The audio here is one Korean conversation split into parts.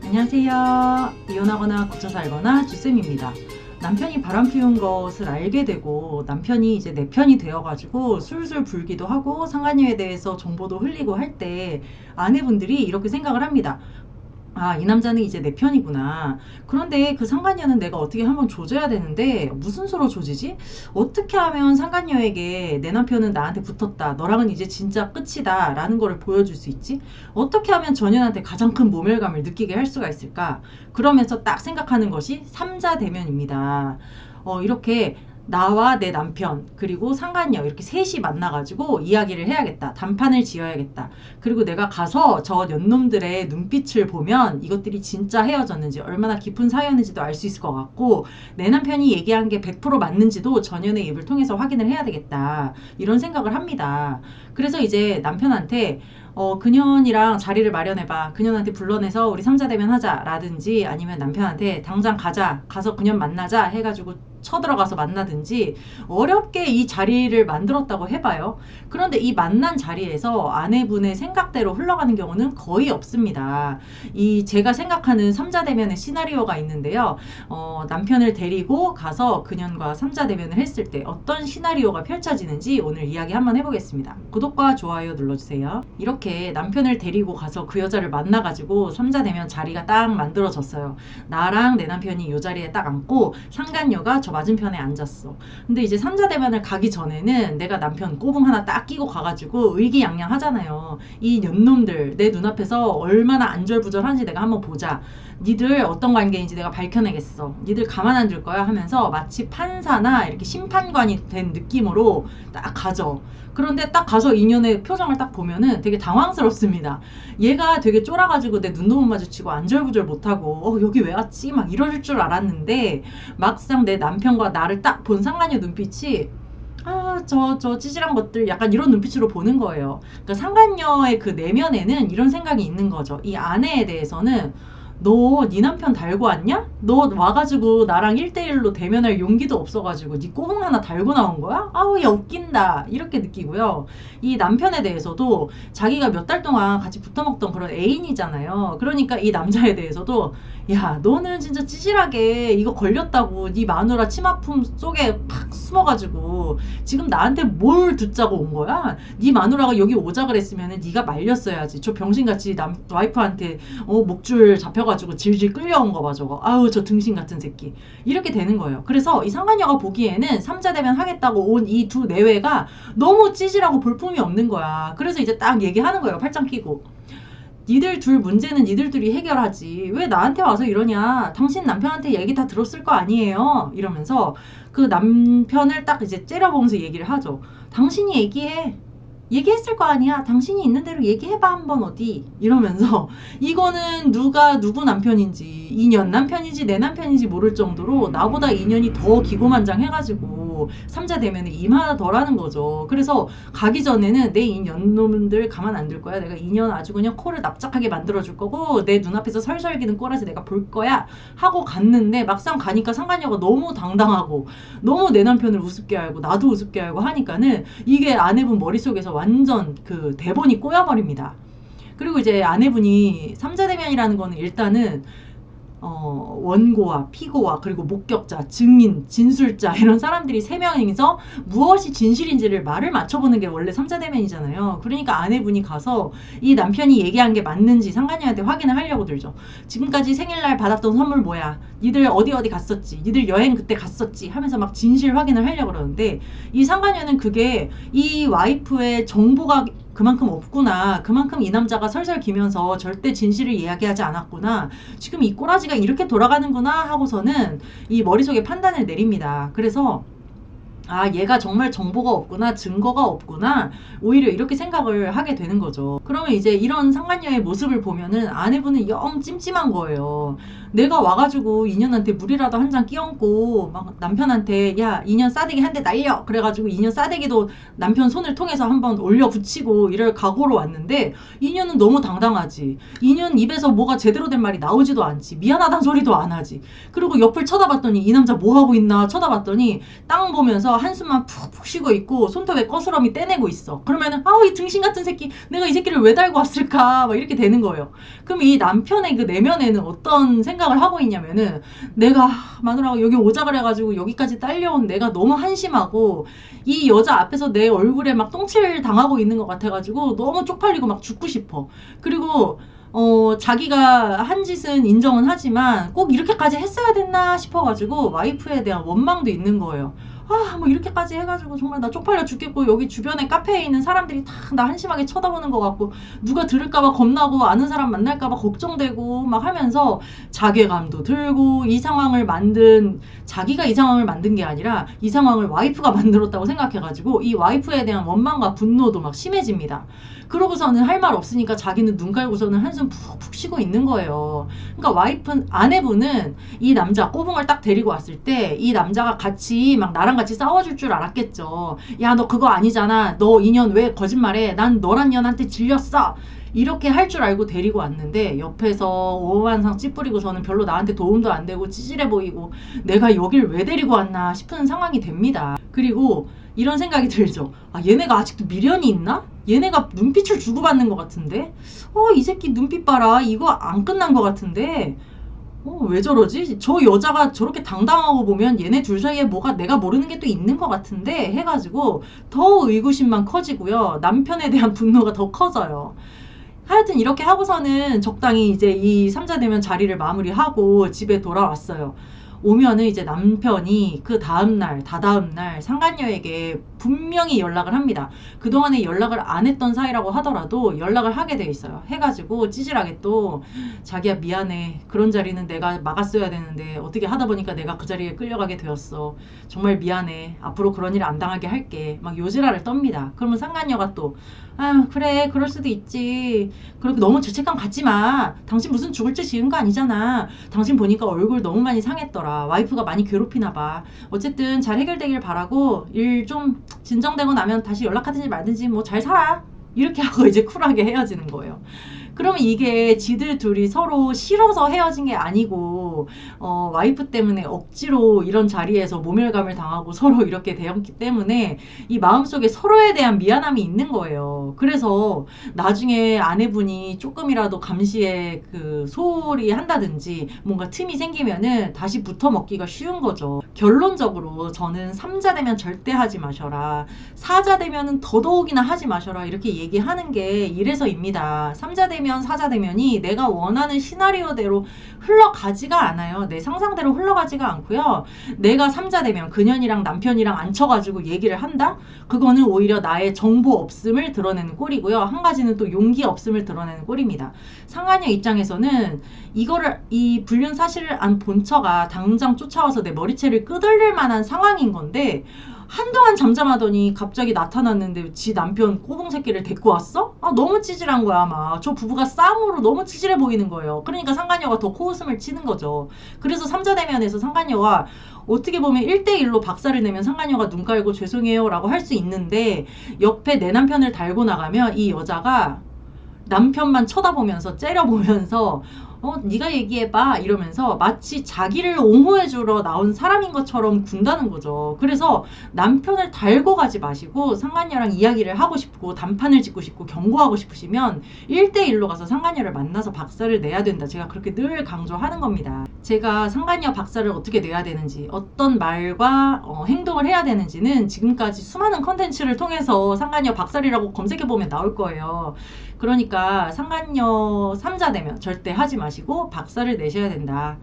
안녕하세요. 이혼하거나 고쳐 살거나 주쌤입니다. 남편이 바람 피운 것을 알게 되고 남편이 이제 내 편이 되어가지고 술술 불기도 하고 상간녀에 대해서 정보도 흘리고 할 때 아내분들이 이렇게 생각을 합니다. 아, 이 남자는 이제 내 편이구나. 그런데 그 상간녀는 내가 어떻게 한번 조져야 되는데 무슨 수로 조지지? 어떻게 하면 상간녀에게 내 남편은 나한테 붙었다. 너랑은 이제 진짜 끝이다. 라는 거를 보여줄 수 있지? 어떻게 하면 전현한테 가장 큰 모멸감을 느끼게 할 수가 있을까? 그러면서 딱 생각하는 것이 삼자 대면입니다. 이렇게 나와 내 남편 그리고 상간녀 이렇게 셋이 만나가지고 이야기를 해야겠다. 단판을 지어야겠다. 그리고 내가 가서 저 연놈들의 눈빛을 보면 이것들이 진짜 헤어졌는지 얼마나 깊은 사연인지도 알 수 있을 것 같고 내 남편이 얘기한 게 100% 맞는지도 전현의 입을 통해서 확인을 해야 되겠다. 이런 생각을 합니다. 그래서 이제 남편한테 그년이랑 자리를 마련해봐. 그년한테 불러내서 우리 삼자대면 하자. 라든지 아니면 남편한테 당장 가서 그년 만나자. 해가지고 쳐들어가서 만나든지 어렵게 이 자리를 만들었다고 해봐요. 그런데 이 만난 자리에서 아내분의 생각대로 흘러가는 경우는 거의 없습니다. 이 제가 생각하는 삼자대면의 시나리오가 있는데요. 남편을 데리고 가서 그년과 삼자대면을 했을 때 어떤 시나리오가 펼쳐지는지 오늘 이야기 한번 해보겠습니다. 구독과 좋아요 눌러주세요. 이렇게 남편을 데리고 가서 그 여자를 만나가지고 삼자대면 자리가 딱 만들어졌어요. 나랑 내 남편이 이 자리에 딱 앉고 상간녀가 저 맞은편에 앉았어. 근데 이제 삼자대면을 가기 전에는 내가 남편 꼬붕 하나 딱 끼고 가가지고 의기양양 하잖아요. 이 년놈들 내 눈앞에서 얼마나 안절부절한지 내가 한번 보자. 니들 어떤 관계인지 내가 밝혀내겠어. 니들 가만 안 둘 거야 하면서 마치 판사나 이렇게 심판관이 된 느낌으로 딱 가죠. 그런데 딱 가서 인연의 표정을 딱 보면은 되게 당황스럽습니다. 얘가 되게 쫄아가지고 내 눈도 못 마주치고 안절부절 못하고 여기 왜 왔지? 막 이럴 줄 알았는데 막상 내 남편과 나를 딱 본 상간녀 눈빛이 저 찌질한 것들 약간 이런 눈빛으로 보는 거예요. 그러니까 상간녀의 그 내면에는 이런 생각이 있는 거죠. 이 아내에 대해서는 너 네 남편 달고 왔냐? 너 와가지고 나랑 1대1로 대면할 용기도 없어가지고 네 꼬붕 하나 달고 나온 거야? 아우 야 웃긴다 이렇게 느끼고요. 이 남편에 대해서도 자기가 몇 달 동안 같이 붙어먹던 그런 애인이잖아요. 그러니까 이 남자에 대해서도 야 너는 진짜 찌질하게 이거 걸렸다고 네 마누라 치마품 속에 팍 숨어가지고 지금 나한테 뭘 듣자고 온 거야? 네 마누라가 여기 오자 그랬으면 네가 말렸어야지. 저 병신같이 와이프한테 목줄 잡혀가지고 질질 끌려온 거 봐 저거. 아우 저 등신 같은 새끼. 이렇게 되는 거예요. 그래서 이 상간녀가 보기에는 삼자대면 하겠다고 온 이 두 내외가 너무 찌질하고 볼품이 없는 거야. 그래서 이제 딱 얘기하는 거예요. 팔짱 끼고. 니들 둘 문제는 니들 둘이 해결하지. 왜 나한테 와서 이러냐. 당신 남편한테 얘기 다 들었을 거 아니에요. 이러면서 그 남편을 딱 이제 째려보면서 얘기를 하죠. 당신이 얘기해. 얘기했을 거 아니야. 당신이 있는 대로 얘기해봐 한번 어디. 이러면서 이거는 누가 누구 남편인지 인연 남편인지 내 남편인지 모를 정도로 나보다 인연이 더 기고만장해가지고 삼자 대면에 임하더라는 거죠. 그래서 가기 전에는 내 인연놈들 가만 안 둘 거야. 내가 인연 아주 그냥 코를 납작하게 만들어줄 거고 내 눈앞에서 설설기는 꼬라지 내가 볼 거야 하고 갔는데 막상 가니까 상간녀가 너무 당당하고 너무 내 남편을 우습게 알고 나도 우습게 알고 하니까는 이게 아내분 머릿속에서 완전 그 대본이 꼬여버립니다. 그리고 이제 아내분이 삼자대면이라는 거는 일단은 원고와 피고와 그리고 목격자, 증인, 진술자 이런 사람들이 3명이서 무엇이 진실인지를 말을 맞춰보는 게 원래 삼자대면이잖아요. 그러니까 아내분이 가서 이 남편이 얘기한 게 맞는지 상간녀한테 확인을 하려고 들죠. 지금까지 생일날 받았던 선물 뭐야? 니들 어디 갔었지? 니들 여행 그때 갔었지? 하면서 막 진실 확인을 하려고 그러는데 이 상간녀는 그게 이 와이프의 정보가 그만큼 없구나. 그만큼 이 남자가 설설 기면서 절대 진실을 이야기하지 않았구나. 지금 이 꼬라지가 이렇게 돌아가는구나 하고서는 이 머릿속에 판단을 내립니다. 그래서 얘가 정말 정보가 없구나, 증거가 없구나, 오히려 이렇게 생각을 하게 되는 거죠. 그러면 이제 이런 상간녀의 모습을 보면은 아내분은 영 찜찜한 거예요. 내가 와가지고 인연한테 물이라도 한 잔 끼얹고 막 남편한테 야 인연 싸대기 한 대 날려 그래가지고 인연 싸대기도 남편 손을 통해서 한번 올려 붙이고 이럴 각오로 왔는데 인연은 너무 당당하지. 인연 입에서 뭐가 제대로 된 말이 나오지도 않지. 미안하다는 소리도 안 하지. 그리고 옆을 쳐다봤더니 이 남자 뭐 하고 있나 쳐다봤더니 땅 보면서 한숨만 푹푹 쉬고 있고 손톱에 거스러미 떼내고 있어. 그러면은 이 등신 같은 새끼, 내가 이 새끼를 왜 달고 왔을까 막 이렇게 되는 거예요. 그럼 이 남편의 그 내면에는 어떤 생각을 하고 있냐면은, 내가 마누라가 여기 오자 그래가지고 여기까지 딸려온 내가 너무 한심하고 이 여자 앞에서 내 얼굴에 막 똥칠 당하고 있는 것 같아가지고 너무 쪽팔리고 막 죽고 싶어. 그리고 자기가 한 짓은 인정은 하지만 꼭 이렇게까지 했어야 됐나 싶어가지고 와이프에 대한 원망도 있는 거예요. 뭐 이렇게까지 해가지고 정말 나 쪽팔려 죽겠고, 여기 주변에 카페에 있는 사람들이 다 나 한심하게 쳐다보는 것 같고, 누가 들을까봐 겁나고 아는 사람 만날까봐 걱정되고 막 하면서 자괴감도 들고, 자기가 이 상황을 만든 게 아니라 이 상황을 와이프가 만들었다고 생각해가지고 이 와이프에 대한 원망과 분노도 막 심해집니다. 그러고서는 할 말 없으니까 자기는 눈 깔고서는 한숨 푹푹 쉬고 있는 거예요. 그러니까 아내분은 이 남자 꼬붕을 딱 데리고 왔을 때 이 남자가 나랑 같이 싸워줄 줄 알았겠죠. 야, 너 그거 아니잖아. 너 인연 왜 거짓말해? 난 너란 년한테 질렸어. 이렇게 할 줄 알고 데리고 왔는데 옆에서 오만상 찌푸리고서는 별로 나한테 도움도 안 되고 찌질해 보이고 내가 여길 왜 데리고 왔나 싶은 상황이 됩니다. 그리고 이런 생각이 들죠. 얘네가 아직도 미련이 있나? 얘네가 눈빛을 주고받는 것 같은데? 이 새끼 눈빛 봐라. 이거 안 끝난 것 같은데? 왜 저러지? 저 여자가 저렇게 당당하고 보면 얘네 둘 사이에 뭐가 내가 모르는 게 또 있는 것 같은데? 해가지고 더 의구심만 커지고요. 남편에 대한 분노가 더 커져요. 하여튼 이렇게 하고서는 적당히 이제 이 삼자대면 자리를 마무리하고 집에 돌아왔어요. 오면은 이제 남편이 그 다음날, 다다음날 상간녀에게 분명히 연락을 합니다. 그동안에 연락을 안 했던 사이라고 하더라도 연락을 하게 돼 있어요. 해가지고 찌질하게 또 자기야 미안해. 그런 자리는 내가 막았어야 되는데 어떻게 하다 보니까 내가 그 자리에 끌려가게 되었어. 정말 미안해. 앞으로 그런 일 안 당하게 할게. 막 요지라를 떱니다. 그러면 상간녀가 또 그래 그럴 수도 있지. 그렇게 너무 죄책감 갖지 마. 당신 무슨 죽을 죄 지은 거 아니잖아. 당신 보니까 얼굴 너무 많이 상했더라. 와이프가 많이 괴롭히나 봐. 어쨌든 잘 해결되길 바라고 일 좀 진정되고 나면 다시 연락하든지 말든지 뭐 잘 살아. 이렇게 하고 이제 쿨하게 헤어지는 거예요. 그러면 이게 지들 둘이 서로 싫어서 헤어진 게 아니고 와이프 때문에 억지로 이런 자리에서 모멸감을 당하고 서로 이렇게 되었기 때문에 이 마음속에 서로에 대한 미안함이 있는 거예요. 그래서 나중에 아내분이 조금이라도 감시에 그 소홀히 한다든지 뭔가 틈이 생기면은 다시 붙어 먹기가 쉬운 거죠. 결론적으로 저는 3자 되면 절대 하지 마셔라. 4자 되면은 더더욱이나 하지 마셔라. 이렇게 얘기하는 게 이래서입니다. 3자 되면 4자 되면이 내가 원하는 시나리오대로 흘러가지가 않아요. 내 상상대로 흘러가지가 않고요. 내가 3자 되면 그년이랑 남편이랑 앉혀가지고 얘기를 한다? 그거는 오히려 나의 정보 없음을 드러내는 꼴이고요. 한 가지는 또 용기 없음을 드러내는 꼴입니다. 상간녀 입장에서는 이 불륜 사실을 안 본처가 당장 쫓아와서 내 머리채를 끄들릴 만한 상황인 건데, 한동안 잠잠하더니 갑자기 나타났는데 지 남편 꼬붕 새끼를 데리고 왔어? 너무 찌질한 거야. 막 저 부부가 쌍으로 너무 찌질해 보이는 거예요. 그러니까 상간녀가 더 코웃음을 치는 거죠. 그래서 3자 대면에서 상간녀가 어떻게 보면 1대1로 박살을 내면 상간녀가 눈 깔고 죄송해요 라고 할 수 있는데, 옆에 내 남편을 달고 나가면 이 여자가 남편만 쳐다보면서 째려보면서 네가 얘기해봐 이러면서 마치 자기를 옹호해주러 나온 사람인 것처럼 군다는 거죠. 그래서 남편을 달고 가지 마시고 상간녀랑 이야기를 하고 싶고 단판을 짓고 싶고 경고하고 싶으시면 1대1로 가서 상간녀를 만나서 박살을 내야 된다. 제가 그렇게 늘 강조하는 겁니다. 제가 상간녀 박살을 어떻게 내야 되는지, 어떤 말과 행동을 해야 되는지는 지금까지 수많은 컨텐츠를 통해서 상간녀 박살이라고 검색해보면 나올 거예요. 그러니까 상간녀 3자 되면 절대 하지 마시고 박살을 내셔야 된다.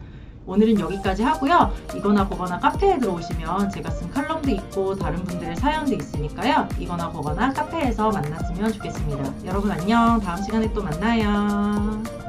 오늘은 여기까지 하고요. 이거나 거거나 카페에 들어오시면 제가 쓴 칼럼도 있고 다른 분들의 사연도 있으니까요. 이거나 거거나 카페에서 만났으면 좋겠습니다. 여러분 안녕. 다음 시간에 또 만나요.